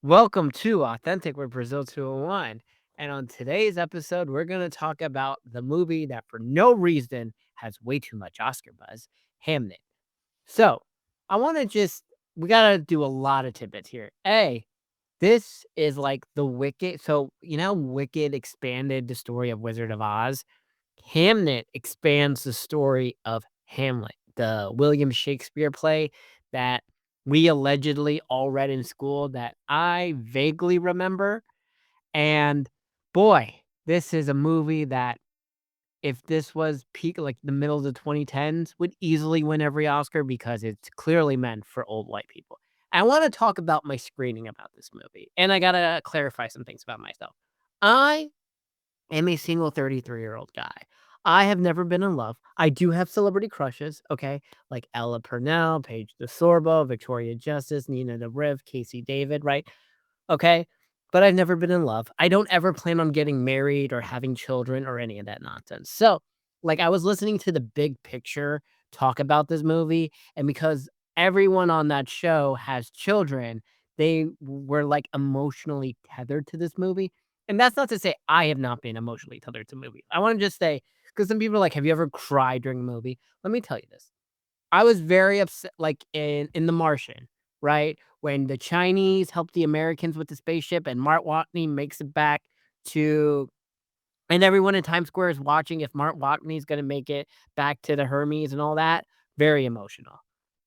Welcome to Authentic with Brazil 201. And on today's episode, we're going to talk about the movie that for no reason has way too much Oscar buzz, Hamnet. So, I want to we got to do a lot of tidbits here. This is like the Wicked. So, Wicked expanded the story of Wizard of Oz. Hamnet expands the story of Hamlet, the William Shakespeare play that we allegedly all read in school that I vaguely remember. And boy, this is a movie that if this was peak like the middle of the 2010s would easily win every Oscar because it's clearly meant for old white people. I want to talk about my screening about this movie, and I got to clarify some things about myself. I am a single 33-year-old guy. I have never been in love. I do have celebrity crushes, okay? Like Ella Purnell, Paige DeSorbo, Victoria Justice, Nina Dobrev, Casey David, right? Okay? But I've never been in love. I don't ever plan on getting married or having children or any of that nonsense. So, like, I was listening to the Big Picture talk about this movie, and because everyone on that show has children, they were like emotionally tethered to this movie. And that's not to say I have not been emotionally tethered to movies. I want to just say, because some people are like, have you ever cried during a movie? Let me tell you this. I was very upset, like in The Martian, right? When the Chinese helped the Americans with the spaceship and Mark Watney makes it back to and everyone in Times Square is watching if Mark Watney's gonna make it back to the Hermes and all that. Very emotional.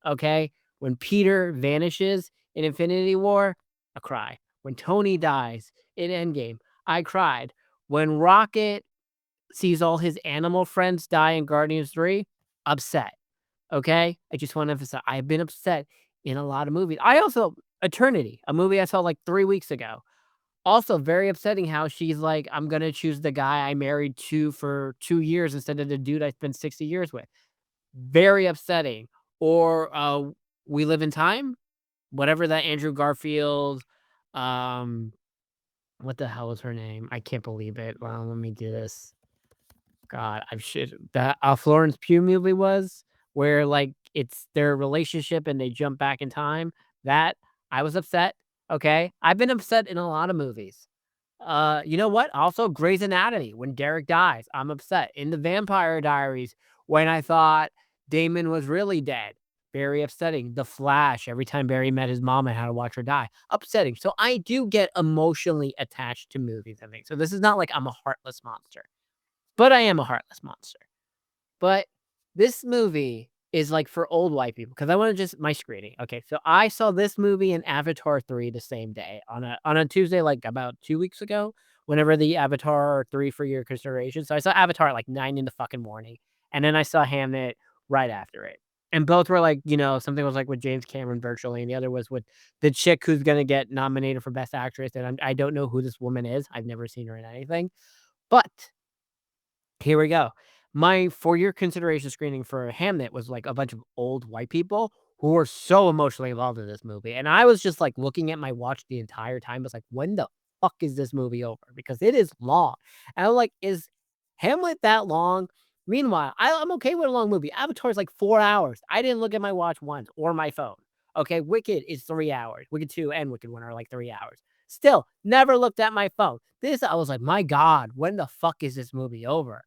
Okay? When Peter vanishes in Infinity War, I cry. When Tony dies in Endgame, I cried. When Rocket sees all his animal friends die in Guardians 3, upset. Okay? I just wanna emphasize, I've been upset in a lot of movies. I also Eternity, a movie I saw, like, 3 weeks ago. Also very upsetting how she's like, "I'm gonna choose the guy I married to for 2 years instead of the dude I spent 60 years with." Very upsetting. Or, We Live in Time? Whatever that Andrew Garfield, um, what the hell is her name? I can't believe it. Well, let me do this. God, I should that Florence Pugh movie was, where, like, it's their relationship and they jump back in time. That I was upset, okay? I've been upset in a lot of movies. You know what? Also, Grey's Anatomy, when Derek dies, I'm upset. In The Vampire Diaries, when I thought Damon was really dead, very upsetting. The Flash, every time Barry met his mom and had to watch her die, upsetting. So I do get emotionally attached to movies, I think. So this is not like I'm a heartless monster, but I am a heartless monster. But this movie is, like, for old white people because I wanna just my screening. Okay, so I saw this movie and Avatar 3 the same day on a Tuesday, like, about 2 weeks ago, whenever the Avatar 3 for your consideration. So I saw Avatar at, like, 9 in the fucking morning, and then I saw Hamnet right after it. And both were, like, something was, like, with James Cameron virtually, and the other was with the chick who's gonna get nominated for Best Actress, and I don't know who this woman is. I've never seen her in anything. But here we go. My for your consideration screening for Hamnet was, like, a bunch of old white people who were so emotionally involved in this movie, and I was just, like, looking at my watch the entire time. I was like, "When the fuck is this movie over?" Because it is long, and I'm like, "Is Hamlet that long?" Meanwhile, I'm okay with a long movie. Avatar is, like, 4 hours. I didn't look at my watch once or my phone. Okay, Wicked is 3 hours. Wicked 2 and Wicked 1 are, like, 3 hours. Still, never looked at my phone. This I was like, "My god, when the fuck is this movie over?"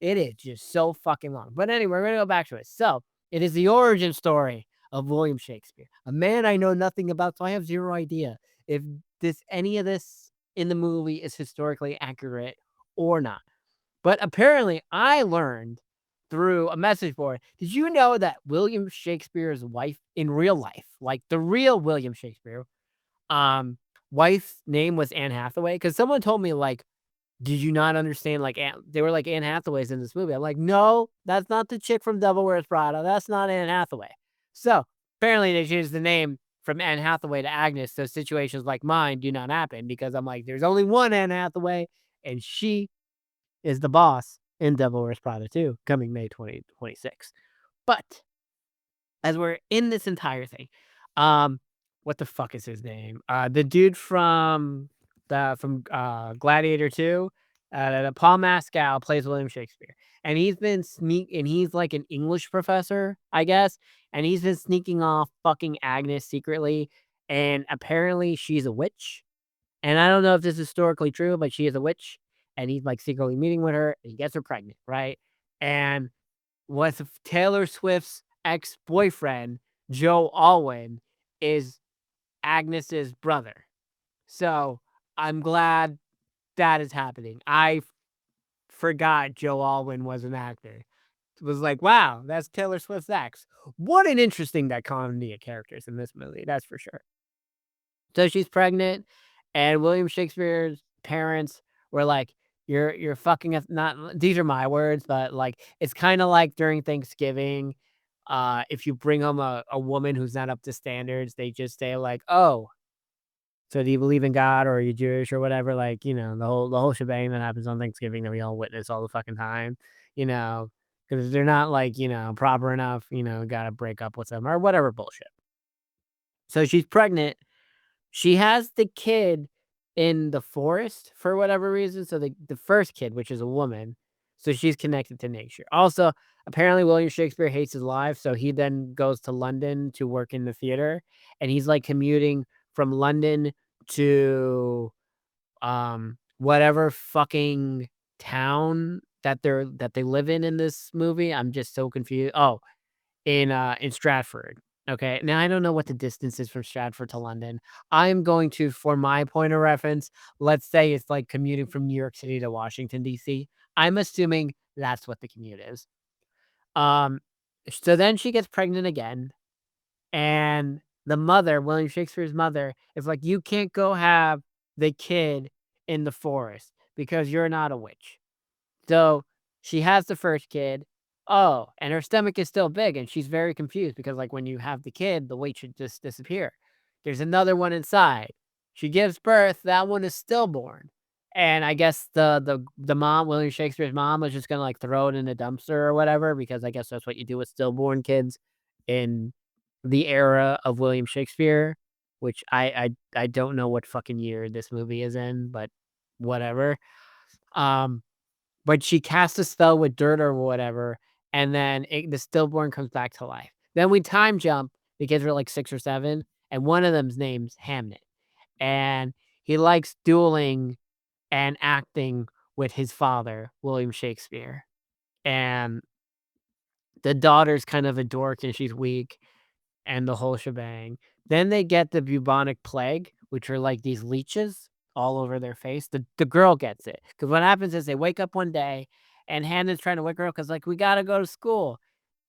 It is just so fucking long. But anyway, we're gonna go back to it. So, it is the origin story of William Shakespeare, a man I know nothing about, so I have 0 idea if any of this in the movie is historically accurate or not. But apparently, I learned through a message board. Did you know that William Shakespeare's wife in real life, like the real William Shakespeare, um, wife's name was Anne Hathaway? Because someone told me, like, did you not understand, like, they were like, Anne Hathaway's in this movie. I'm like, "No, that's not the chick from Devil Wears Prada. That's not Anne Hathaway." So, apparently, they changed the name from Anne Hathaway to Agnes, so situations like mine do not happen because I'm like, "There's only one Anne Hathaway, and she is the boss in Devil Wears Prada 2, coming May 2026." But as we're in this entire thing, um, what the fuck is his name? The dude from Gladiator 2, Paul Mescal plays William Shakespeare, and he's like an English professor, I guess, and he's been sneaking off fucking Agnes secretly, and apparently she's a witch, and I don't know if this is historically true, but she is a witch, and he's, like, secretly meeting with her, and he gets her pregnant, right? And with Taylor Swift's ex-boyfriend, Joe Alwyn, is Agnes's brother. So, I'm glad that is happening. I forgot Joe Alwyn was an actor. It was like, "Wow, that's Taylor Swift's ex." What an interesting dichotomy of characters in this movie, that's for sure. So she's pregnant, and William Shakespeare's parents were like, "You're fucking us," not these are my words, but, like, it's kinda like during Thanksgiving, if you bring home a woman who's not up to standards, they just say like, "Oh, so do you believe in God, or are you Jewish," or whatever, like, the whole shebang that happens on Thanksgiving that we all witness all the fucking time, you know, because 'cause they're not, like, proper enough, gotta break up with them or whatever bullshit. So she's pregnant. She has the kid in the forest for whatever reason, so the first kid, which is a woman, so she's connected to nature. Also, apparently William Shakespeare hates his life, so he then goes to London to work in the theater, and he's, like, commuting from London to, whatever fucking town that they live in this movie. I'm just so confused. Oh, in Stratford, okay? Now, I don't know what the distance is from Stratford to London. I'm going to, for my point of reference, let's say it's like commuting from New York City to Washington, DC. I'm assuming that's what the commute is. Um, so then she gets pregnant again, and the mother, William Shakespeare's mother, is like, "You can't go have the kid in the forest because you're not a witch." So, she has the first kid. Oh, and her stomach is still big, and she's very confused because, like, when you have the kid, the weight should just disappear. There's another one inside. She gives birth, that one is stillborn. And I guess the mom, William Shakespeare's mom, was just gonna, like, throw it in a dumpster or whatever because I guess that's what you do with stillborn kids in the era of William Shakespeare, which I don't know what fucking year this movie is in, but whatever. Um but she casts a spell with dirt or whatever, and then the stillborn comes back to life. Then we time jump, the kids were like 6 or 7, and one of them's name's Hamnet, and he likes dueling and acting with his father, William Shakespeare, and the daughter's kind of a dork and she's weak, and the whole shebang. Then they get the bubonic plague, which are like these leeches all over their face. The girl gets it because what happens is they wake up one day and Hannah's trying to wake her up because like we gotta go to school,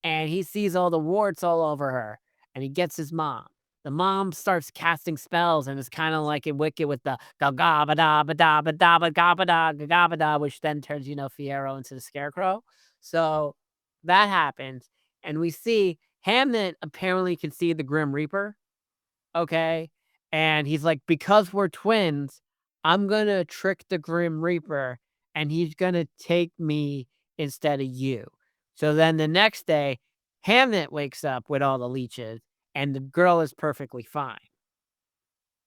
and he sees all the warts all over her, and he gets his mom. The mom starts casting spells and it's kind of like in Wicked with the ga ga ba da ba da ba da ba ga ba da ga ga ba da, which then turns Fiyero into the Scarecrow. So that happens, and we see Hamnet apparently can see the Grim Reaper, okay? And he's like, "Because we're twins, I'm gonna trick the Grim Reaper, and he's gonna take me instead of you." So then the next day, Hamnet wakes up with all the leeches, and the girl is perfectly fine.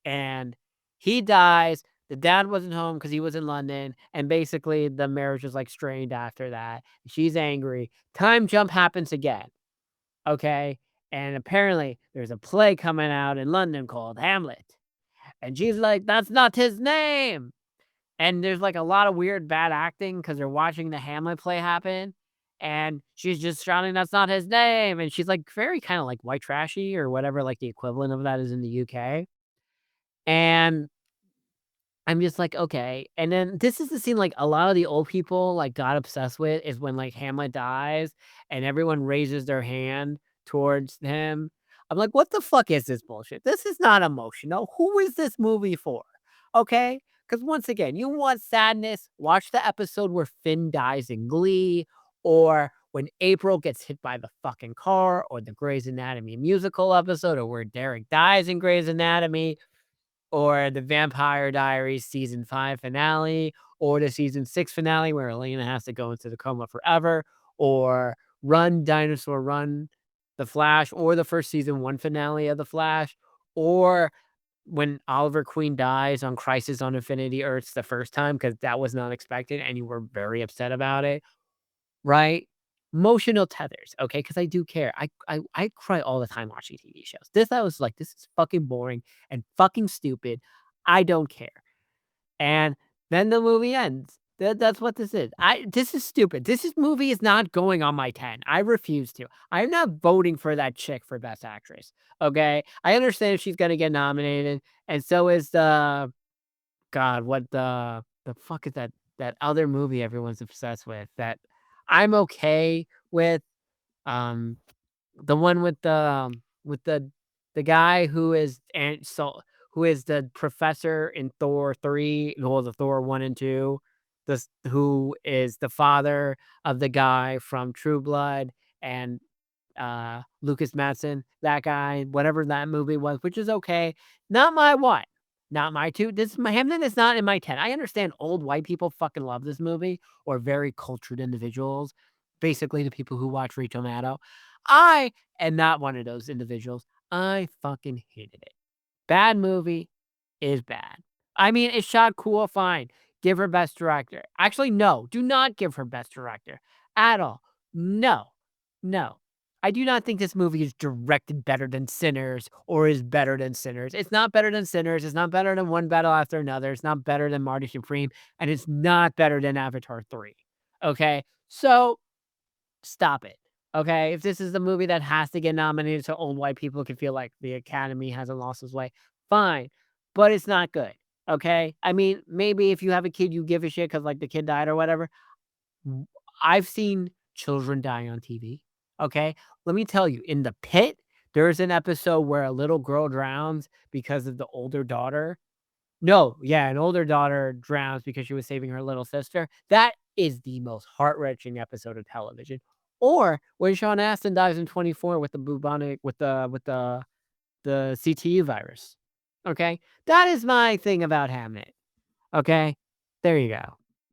And he dies. The dad wasn't home because he was in London, and basically the marriage was like strained after that. She's angry. Time jump happens again. Okay, and apparently there's a play coming out in London called Hamlet, and she's like, "That's not his name!" And there's, like, a lot of weird bad acting because 'cause they're watching the Hamlet play happen, and she's just shouting, "That's not his name!" And she's, like, very kinda, like, white trashy or whatever, like, the equivalent of that is in the UK, and I'm just like, "Okay," and then this is the scene, like, a lot of the old people, like, got obsessed with is when, like, Hamlet dies and everyone raises their hand towards him. I'm like, "What the fuck is this bullshit? This is not emotional. Who is this movie for?" Okay? Because once again, you want sadness, watch the episode where Finn dies in Glee, or when April gets hit by the fucking car, or the Grey's Anatomy musical episode, or where Derek dies in Grey's Anatomy, or the Vampire Diaries season 5 finale, or the season 6 finale where Elena has to go into the coma forever, or Run Dinosaur Run, The Flash, or the first season 1 finale of The Flash, or when Oliver Queen dies on Crisis on Infinity Earths the first time because that was not expected and you were very upset about it, right? emotional tethers, okay? Because I do care. I cry all the time watching TV shows. This I was like, "This is fucking boring and fucking stupid. I don't care." And then the movie ends. That's what this is. This is stupid. Movie is not going on my 10. I refuse to. I'm not voting for that chick for Best Actress, okay? I understand if she's gonna get nominated, and so is the God, what the fuck is that other movie everyone's obsessed with that I'm okay with, um the one with the guy who is who is the professor in Thor 3, well, the Thor 1 and 2, this who is the father of the guy from True Blood and Lucas Madsen, that guy, whatever that movie was, which is okay. Not my what? Not my 2. This my Hamlet is not in my 10. I understand old white people fucking love this movie or very cultured individuals, basically the people who watch Rachel Maddow. I am not one of those individuals. I fucking hated it. Bad movie is bad. I mean, it's shot cool, fine. Give her best director. Actually, no, do not give her best director at all. No, no. I do not think this movie is directed better than Sinners or is better than Sinners. It's not better than Sinners. It's not better than One Battle After Another. It's not better than Marty Supreme. And it's not better than Avatar 3. Okay? So stop it. Okay? If this is the movie that has to get nominated so old white people can feel like the Academy hasn't lost its way, fine. But it's not good. Okay? I mean, maybe if you have a kid, you give a shit because like the kid died or whatever. W I've seen children die on TV, okay? Let me tell you, in The Pit, there's an episode where a little girl drowns because of the older daughter. No, yeah, an older daughter drowns because she was saving her little sister. That is the most heart-wrenching episode of television. Or when Sean Astin dies in 24 with the bubonic with the CTU virus, okay? That is my thing about Hamnet, okay? There you go.